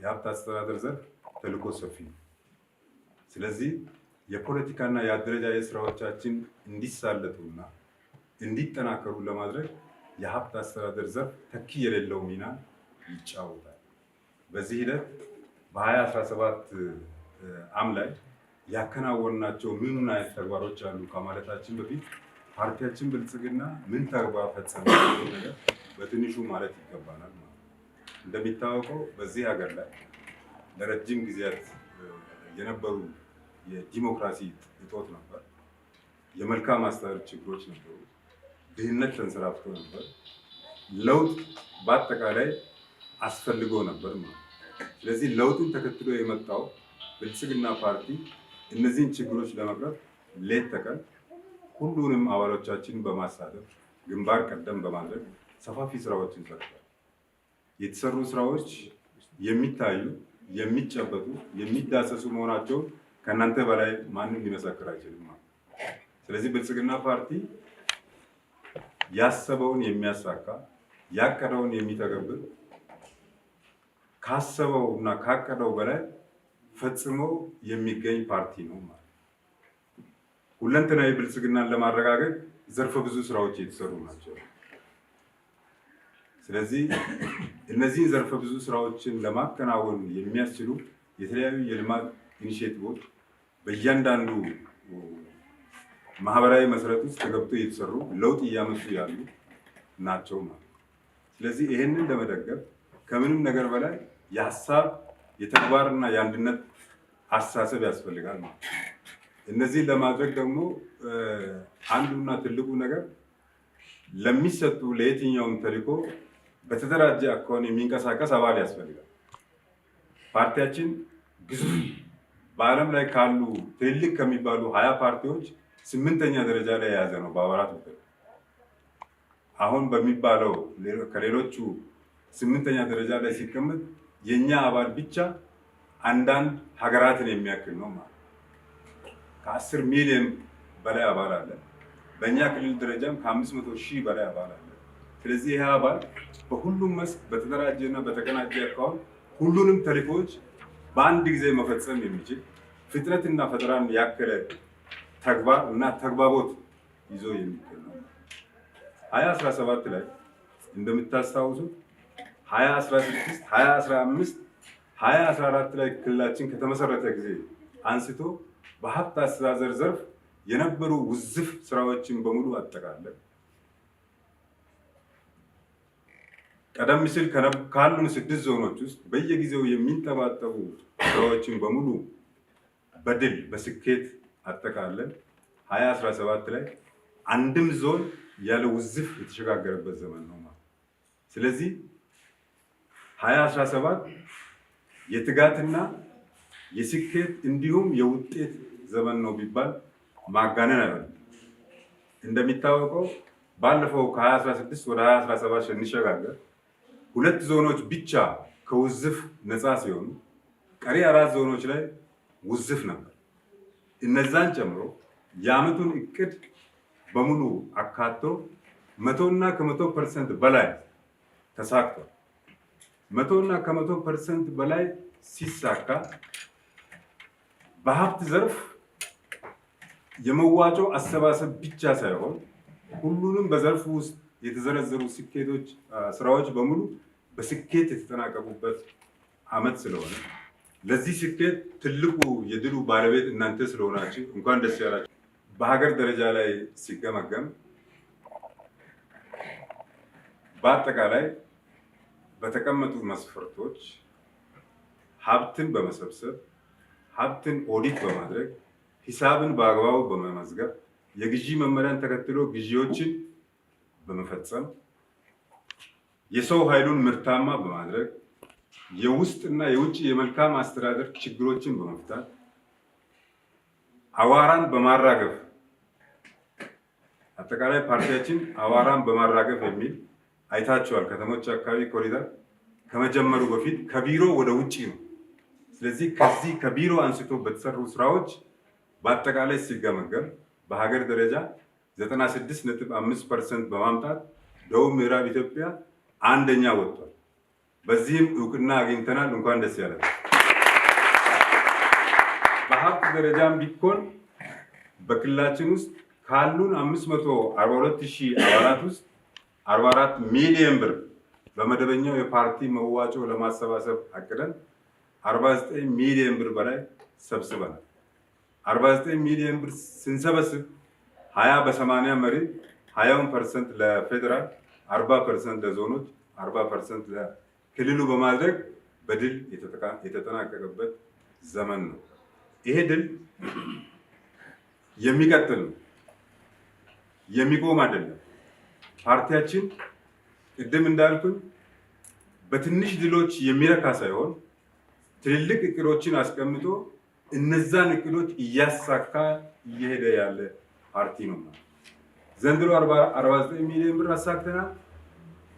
የሀብት አስተዳደር ዘርፍ ተልዕኮ ሰፊ ነው። ስለዚህ የፖለቲካና የአደረጃጀት ስራዎቻችን እንዲሳለጡና እንዲጠናከሩ ለማድረግ የሀብት አስተዳደር ዘርፍ ተኪ የሌለው ሚና ይጫወታል። በዚህ ሂደት በ2017 ዓ.ም ላይ ያከናወናቸው ምን አይነት ተግባሮች አሉ ከማለታችን በፊት ፓርቲያችን ብልጽግና ምን ተግባር ፈጸመ ነገር በትንሹ ማለት ይገባናል። እንደሚታወቀው በዚህ ሀገር ላይ ለረጅም ጊዜያት የነበሩ የዲሞክራሲ እጦት ነበር፣ የመልካም አስተዳደር ችግሮች ነበሩ፣ ድህነት ተንሰራፍቶ ነበር፣ ለውጥ በአጠቃላይ አስፈልጎ ነበር ማለት። ስለዚህ ለውጥን ተከትሎ የመጣው ብልጽግና ፓርቲ እነዚህን ችግሮች ለመቅረፍ ሌት ተቀን ሁሉንም አባሎቻችንን በማሳተፍ ግንባር ቀደም በማድረግ ሰፋፊ ስራዎችን ሰርቷል። የተሰሩ ስራዎች የሚታዩ፣ የሚጨበጡ፣ የሚዳሰሱ መሆናቸውን ከእናንተ በላይ ማንም ሊመሰክር አይችልም። ስለዚህ ብልጽግና ፓርቲ ያሰበውን የሚያሳካ ያቀደውን የሚተገብር ካሰበው እና ካቀደው በላይ ፈጽሞ የሚገኝ ፓርቲ ነው ማለት። ሁለንተናዊ ብልጽግናን ለማረጋገጥ ዘርፈ ብዙ ስራዎች የተሰሩ ናቸው። ስለዚህ እነዚህን ዘርፈ ብዙ ስራዎችን ለማከናወን የሚያስችሉ የተለያዩ የልማት ኢኒሼቲቮች በእያንዳንዱ ማህበራዊ መሰረት ውስጥ ተገብቶ የተሰሩ ለውጥ እያመጡ ያሉ ናቸው ማለት። ስለዚህ ይህንን ለመደገፍ ከምንም ነገር በላይ የሀሳብ የተግባርና የአንድነት አስተሳሰብ ያስፈልጋል ማለት። እነዚህን ለማድረግ ደግሞ አንዱና ትልቁ ነገር ለሚሰጡ ለየትኛውም ተልዕኮ በተደራጀ አኳኋን የሚንቀሳቀስ አባል ያስፈልጋል። ፓርቲያችን ግዙፍ በዓለም ላይ ካሉ ትልልቅ ከሚባሉ 20 ፓርቲዎች 8ኛ ደረጃ ላይ የያዘ ነው በአባላት ቁጥር። አሁን በሚባለው ከሌሎቹ 8ኛ ደረጃ ላይ ሲቀመጥ የኛ አባል ብቻ አንዳንድ ሀገራትን የሚያክል ነው ማለት። ከ10 ሚሊዮን በላይ አባል አለ። በእኛ ክልል ደረጃም ከ500,000 በላይ አባል አለ። ስለዚህ ይህ አባል በሁሉም መስክ በተደራጀና በተቀናጀ አኳኋን ሁሉንም ተልዕኮዎች በአንድ ጊዜ መፈጸም የሚችል ፍጥነትና ፈጠራን ያከለ ተግባር እና ተግባቦት ይዞ የሚገኝ ነው። 2017 ላይ እንደምታስታውሱት 2016፣ 2015፣ 2014 ላይ ክልላችን ከተመሰረተ ጊዜ አንስቶ በሀብት አስተዳደር ዘርፍ የነበሩ ውዝፍ ስራዎችን በሙሉ አጠቃለን ቀደም ሲል ካሉን 6 ዞኖች ውስጥ በየጊዜው የሚንጠባጠቡ ስራዎችን በሙሉ በድል በስኬት አጠቃለን 2017 ላይ አንድም ዞን ያለ ውዝፍ የተሸጋገረበት ዘመን ነው ማለት። ስለዚህ 2017 የትጋትና የስኬት እንዲሁም የውጤት ዘመን ነው ቢባል ማጋነን አይደለም። እንደሚታወቀው ባለፈው ከ2016 ወደ 2017 ስንሸጋገር 2 ዞኖች ብቻ ከውዝፍ ነፃ ሲሆኑ ቀሪ 4 ዞኖች ላይ ውዝፍ ነበር። እነዛን ጨምሮ የዓመቱን እቅድ በሙሉ አካቶ 100% በላይ ተሳክቷል። 100% በላይ ሲሳካ በሀብት ዘርፍ የመዋጮ አሰባሰብ ብቻ ሳይሆን ሁሉንም በዘርፉ ውስጥ የተዘረዘሩ ስኬቶች ስራዎች በሙሉ በስኬት የተጠናቀቁበት ዓመት ስለሆነ ለዚህ ስኬት ትልቁ የድሉ ባለቤት እናንተ ስለሆናችሁ እንኳን ደስ ያላችሁ። በሀገር ደረጃ ላይ ሲገመገም በአጠቃላይ በተቀመጡ መስፈርቶች ሀብትን በመሰብሰብ ሀብትን ኦዲት በማድረግ ሂሳብን በአግባቡ በመመዝገብ የግዢ መመሪያን ተከትሎ ግዢዎችን በመፈጸም የሰው ኃይሉን ምርታማ በማድረግ የውስጥና የውጭ የመልካም አስተዳደር ችግሮችን በመፍታት አዋራን በማራገፍ አጠቃላይ ፓርቲያችን አዋራን በማራገፍ የሚል አይታችኋል። ከተሞች አካባቢ ኮሪደር ከመጀመሩ በፊት ከቢሮ ወደ ውጪ ነው። ስለዚህ ከዚህ ከቢሮ አንስቶ በተሰሩ ስራዎች በአጠቃላይ ሲገመገም በሀገር ደረጃ 96.5% በማምጣት ደቡብ ምዕራብ ኢትዮጵያ አንደኛ ወጥቷል። በዚህም እውቅና አግኝተናል። እንኳን ደስ ያለን። በሀብት ደረጃም ቢኮን በክልላችን ውስጥ ካሉን 542,000 አባላት ውስጥ 44 ሚሊዮን ብር በመደበኛው የፓርቲ መዋጮ ለማሰባሰብ አቅደን 49 ሚሊዮን ብር በላይ ሰብስበናል። 49 ሚሊዮን ብር ስንሰበስብ 20 በ80 መሪ 20% ለፌዴራል፣ 40% ለዞኖች፣ 40% ለክልሉ በማድረግ በድል የተጠናቀቀበት ዘመን ነው። ይሄ ድል የሚቀጥል ነው፣ የሚቆም አይደለም። ፓርቲያችን ቅድም እንዳልኩኝ በትንሽ ድሎች የሚረካ ሳይሆን ትልልቅ እቅዶችን አስቀምጦ እነዛን እቅዶች እያሳካ እየሄደ ያለ ፓርቲ ነው። ዘንድሮ 49 ሚሊዮን ብር አሳክተናል።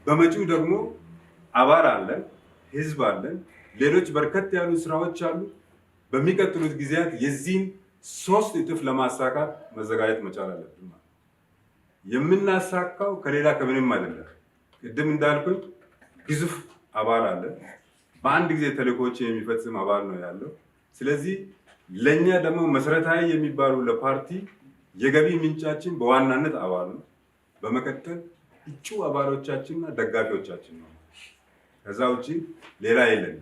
በመጪው ደግሞ አባል አለን፣ ህዝብ አለን፣ ሌሎች በርከት ያሉ ስራዎች አሉ። በሚቀጥሉት ጊዜያት የዚህን 3 እጥፍ ለማሳካት መዘጋጀት መቻል አለብን። የምናሳካው ከሌላ ከምንም አይደለም። ቅድም እንዳልኩኝ ግዙፍ አባል አለ። በአንድ ጊዜ ተልእኮችን የሚፈጽም አባል ነው ያለው። ስለዚህ ለኛ ደግሞ መሰረታዊ የሚባሉ ለፓርቲ የገቢ ምንጫችን በዋናነት አባል ነው። በመቀጠል እጩ አባሎቻችንና ደጋፊዎቻችን ነው። ከዛ ውጪ ሌላ የለም።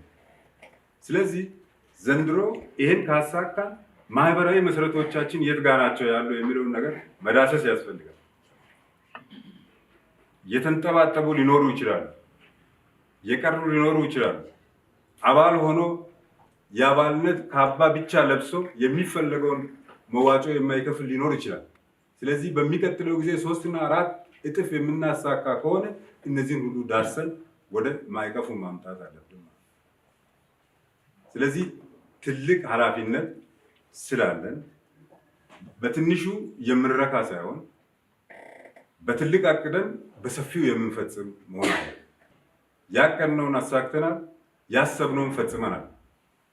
ስለዚህ ዘንድሮ ይሄን ካሳካን ማህበራዊ መሰረቶቻችን የት ጋር ናቸው ያሉ የሚለውን ነገር መዳሰስ ያስፈልጋል። የተንጠባጠቡ ሊኖሩ ይችላሉ፣ የቀሩ ሊኖሩ ይችላሉ። አባል ሆኖ የአባልነት ካባ ብቻ ለብሶ የሚፈለገውን መዋጮ የማይከፍል ሊኖር ይችላል። ስለዚህ በሚቀጥለው ጊዜ 3 እና 4 እጥፍ የምናሳካ ከሆነ እነዚህን ሁሉ ዳርሰን ወደ ማይከፉ ማምጣት አለብን። ስለዚህ ትልቅ ኃላፊነት ስላለን በትንሹ የምንረካ ሳይሆን በትልቅ አቅደን በሰፊው የምንፈጽም መሆን አለ። ያቀድነውን አሳክተናል፣ ያሰብነውን ፈጽመናል።